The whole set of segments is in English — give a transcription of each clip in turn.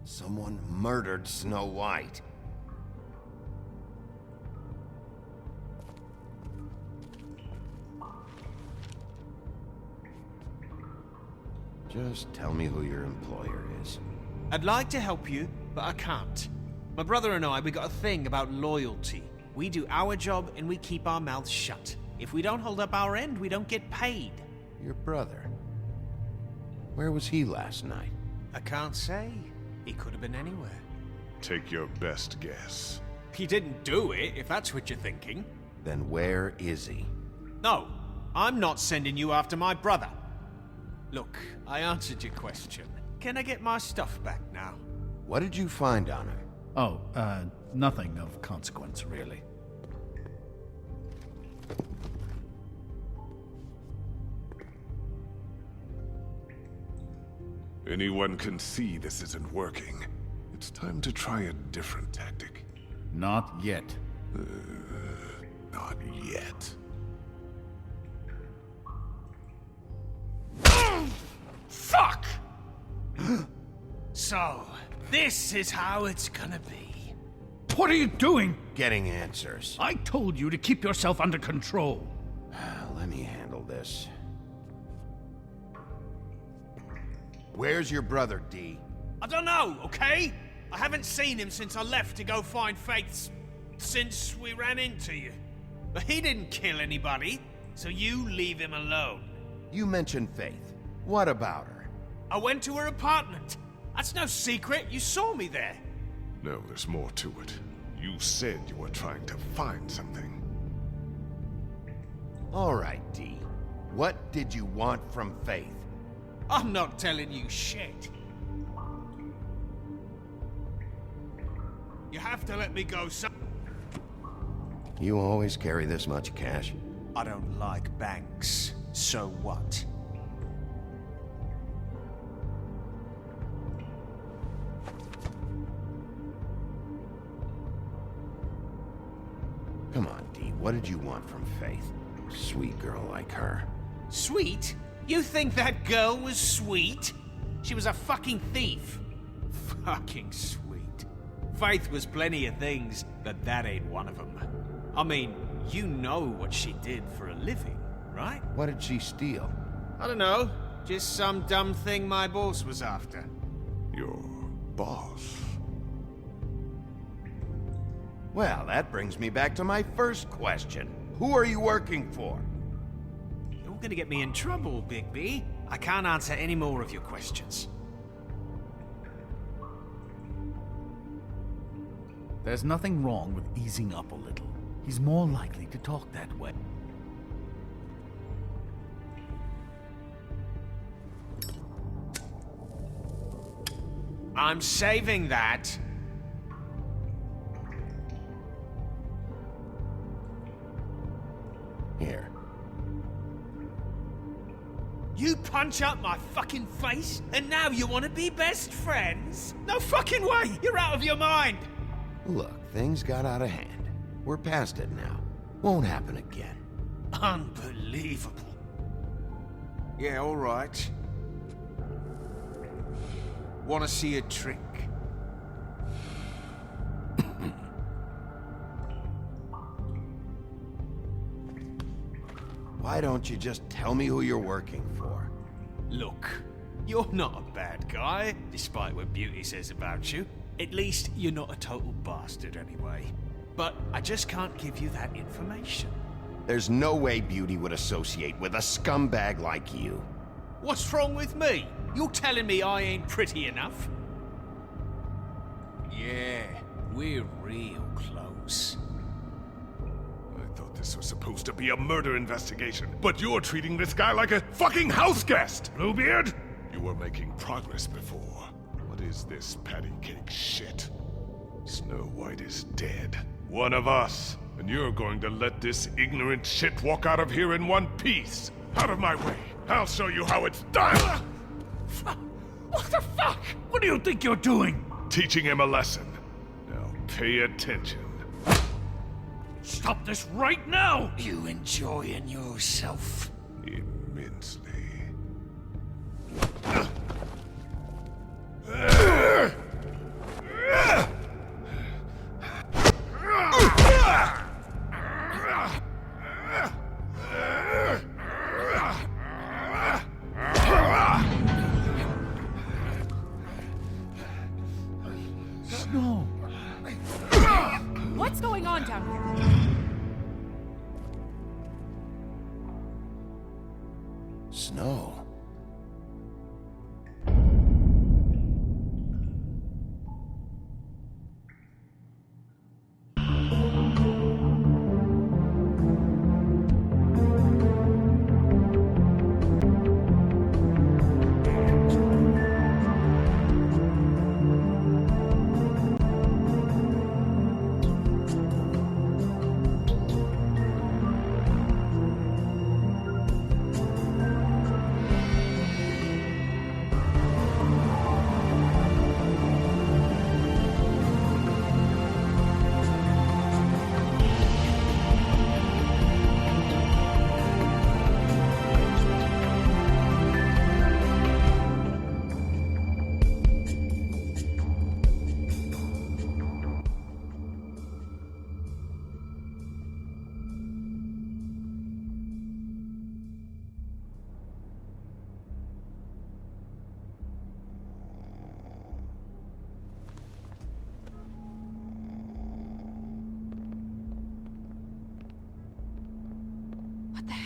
Someone murdered Snow White. Just tell me who your employer is. I'd like to help you, but I can't. My brother and I, we got a thing about loyalty. We do our job and we keep our mouths shut. If we don't hold up our end, we don't get paid. Your brother? Where was he last night? I can't say. He could have been anywhere. Take your best guess. He didn't do it, if that's what you're thinking. Then where is he? No, I'm not sending you after my brother. Look, I answered your question. Can I get my stuff back now? What did you find on him? Oh, nothing of consequence, really. Anyone can see this isn't working. It's time to try a different tactic. Not yet. Not yet. Fuck! So, this is how it's gonna be. What are you doing? Getting answers. I told you to keep yourself under control. Let me handle this. Where's your brother, D? I don't know, okay? I haven't seen him since I left to go find Faith's... since we ran into you. But he didn't kill anybody, so you leave him alone. You mentioned Faith. What about her? I went to her apartment. That's no secret, you saw me there. No, there's more to it. You said you were trying to find something. All right, D. What did you want from Faith? I'm not telling you shit. You have to let me go, son. You always carry this much cash? I don't like banks, so what? Come on, D. What did you want from Faith? Sweet girl like her. Sweet? You think that girl was sweet? She was a fucking thief. Fucking sweet. Faith was plenty of things, but that ain't one of them. I mean, you know what she did for a living, right? What did she steal? I don't know. Just some dumb thing my boss was after. Your boss? Well, that brings me back to my first question. Who are you working for? You're gonna get me in trouble, Bigby. I can't answer any more of your questions. There's nothing wrong with easing up a little. He's more likely to talk that way. I'm saving that. Here. You punch up my fucking face, and now you want to be best friends? No fucking way! You're out of your mind! Look, things got out of hand. We're past it now. Won't happen again. Unbelievable. Yeah, all right. Want to see a trick? Why don't you just tell me who you're working for? Look, you're not a bad guy, despite what Beauty says about you. At least, you're not a total bastard anyway. But I just can't give you that information. There's no way Beauty would associate with a scumbag like you. What's wrong with me? You're telling me I ain't pretty enough? Yeah, we're real close. I thought this was supposed to be a murder investigation, but you're treating this guy like a fucking house guest, Bluebeard! You were making progress before. What is this patty cake shit? Snow White is dead. One of us. And you're going to let this ignorant shit walk out of here in one piece. Out of my way. I'll show you how it's done! What the fuck? What do you think you're doing? Teaching him a lesson. Now pay attention. Stop this right now! You enjoying yourself? Immensely.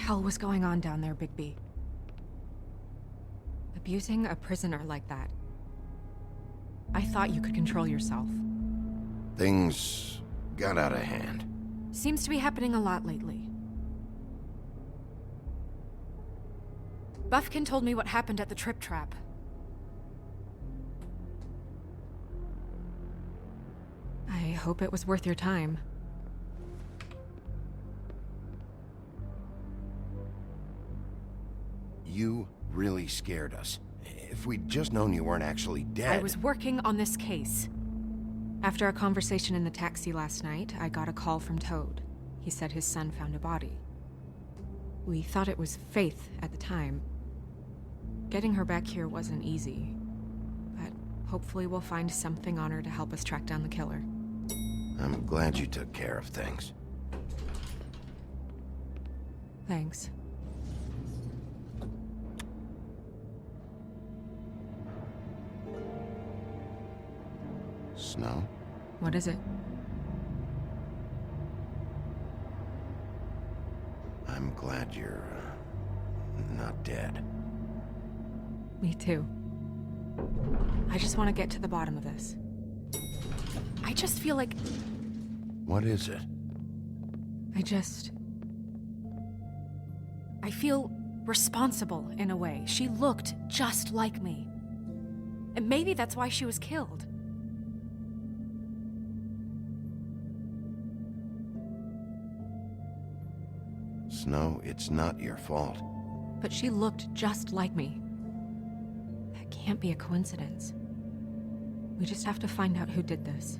hell was going on down there, Bigby? Abusing a prisoner like that. I thought you could control yourself. Things got out of hand. Seems to be happening a lot lately. Buffkin told me what happened at the Trip Trap. I hope it was worth your time. You really scared us. If we'd just known you weren't actually dead... I was working on this case. After a conversation in the taxi last night, I got a call from Toad. He said his son found a body. We thought it was Faith at the time. Getting her back here wasn't easy, but hopefully we'll find something on her to help us track down the killer. I'm glad you took care of things. Thanks. Snow? What is it? I'm glad you're... not dead. Me too. I just want to get to the bottom of this. I just feel like... What is it? I feel responsible in a way. She looked just like me. And maybe that's why she was killed. Snow, it's not your fault. But she looked just like me. That can't be a coincidence. We just have to find out who did this.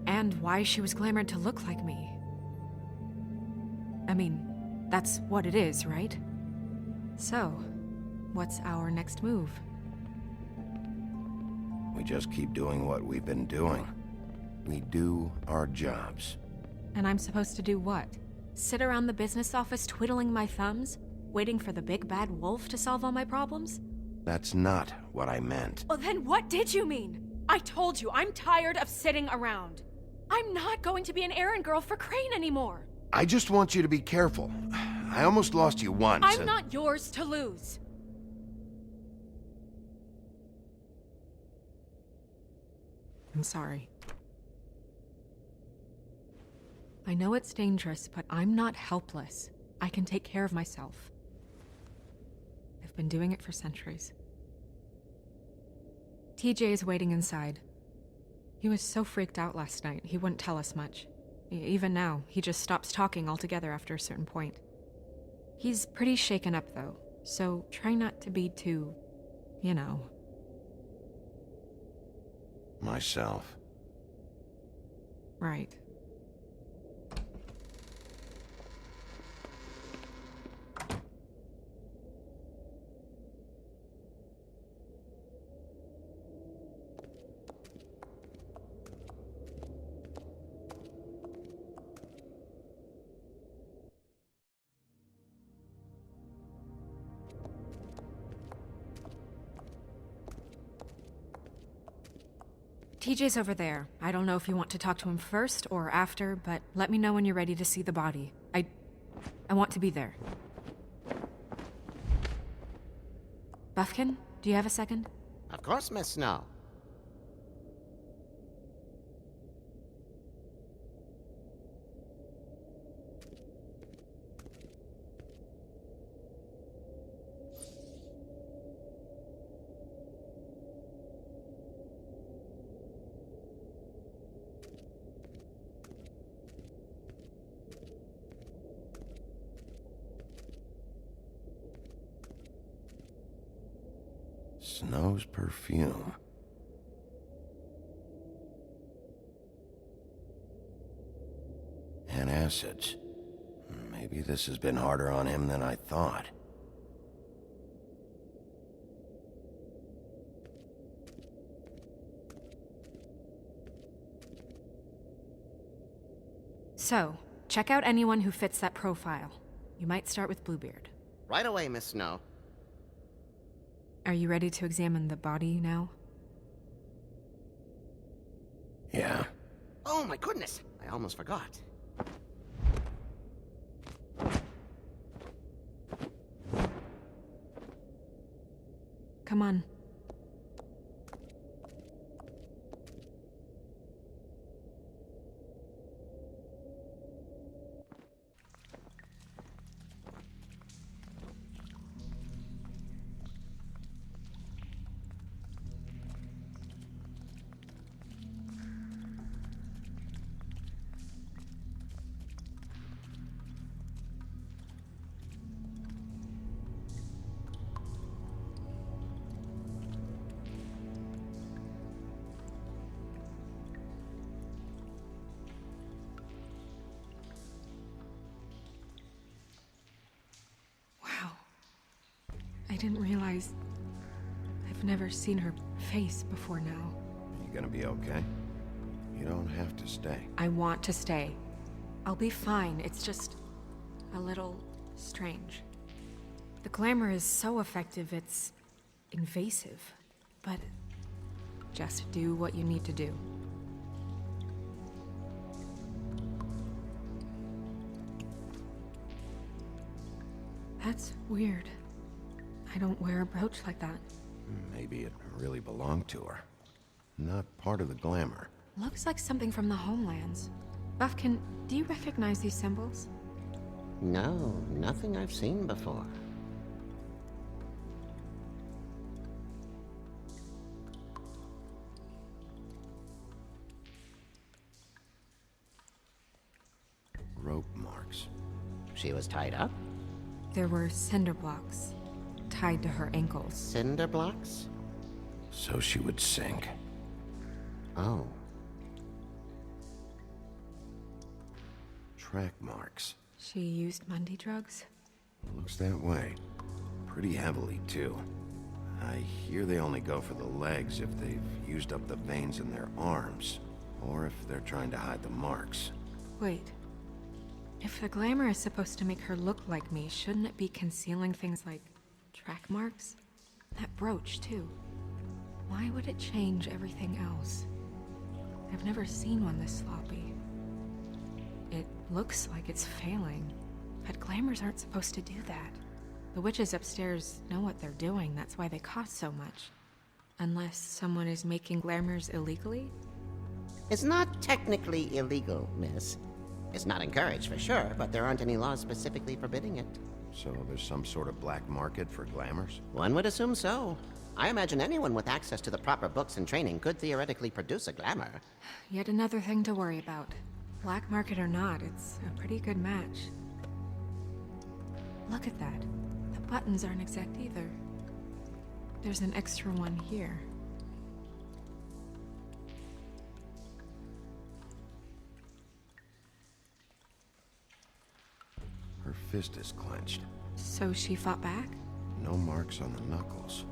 And why she was glamored to look like me. I mean, that's what it is, right? So, what's our next move? We just keep doing what we've been doing. We do our jobs. And I'm supposed to do what? Sit around the business office twiddling my thumbs? Waiting for the big bad wolf to solve all my problems? That's not what I meant. Well, then what did you mean? I told you, I'm tired of sitting around. I'm not going to be an errand girl for Crane anymore. I just want you to be careful. I almost lost you once. I'm not yours to lose. I'm sorry. I know it's dangerous, but I'm not helpless. I can take care of myself. I've been doing it for centuries. TJ is waiting inside. He was so freaked out last night, he wouldn't tell us much. Even now, he just stops talking altogether after a certain point. He's pretty shaken up, though, so try not to be too, you know. Myself. Right. TJ's over there. I don't know if you want to talk to him first or after, but let me know when you're ready to see the body. I want to be there. Buffkin, do you have a second? Of course, Miss Snow. Snow's perfume. And acids. Maybe this has been harder on him than I thought. So, check out anyone who fits that profile. You might start with Bluebeard. Right away, Miss Snow. Are you ready to examine the body now? Yeah. Oh my goodness, I almost forgot. Come on. I didn't realize I've never seen her face before now. You gonna be okay? You don't have to stay. I want to stay. I'll be fine. It's just a little strange. The glamour is so effective, it's invasive. But just do what you need to do. That's weird. I don't wear a brooch like that. Maybe it really belonged to her. Not part of the glamour. Looks like something from the homelands. Buffkin, do you recognize these symbols? No, nothing I've seen before. Rope marks. She was tied up? There were cinder blocks tied to her ankles. Cinder blocks? So she would sink. Oh. Track marks. She used Mundy drugs? Looks that way. Pretty heavily, too. I hear they only go for the legs if they've used up the veins in their arms, or if they're trying to hide the marks. Wait. If the glamour is supposed to make her look like me, shouldn't it be concealing things like track marks? That brooch, too. Why would it change everything else? I've never seen one this sloppy. It looks like it's failing, but glamours aren't supposed to do that. The witches upstairs know what they're doing, that's why they cost so much. Unless someone is making glamours illegally? It's not technically illegal, miss. It's not encouraged for sure, but there aren't any laws specifically forbidding it. So there's some sort of black market for glamours? One would assume so. I imagine anyone with access to the proper books and training could theoretically produce a glamour. Yet another thing to worry about. Black market or not, it's a pretty good match. Look at that. The buttons aren't exact either. There's an extra one here. Her fist is clenched. So she fought back? No marks on the knuckles.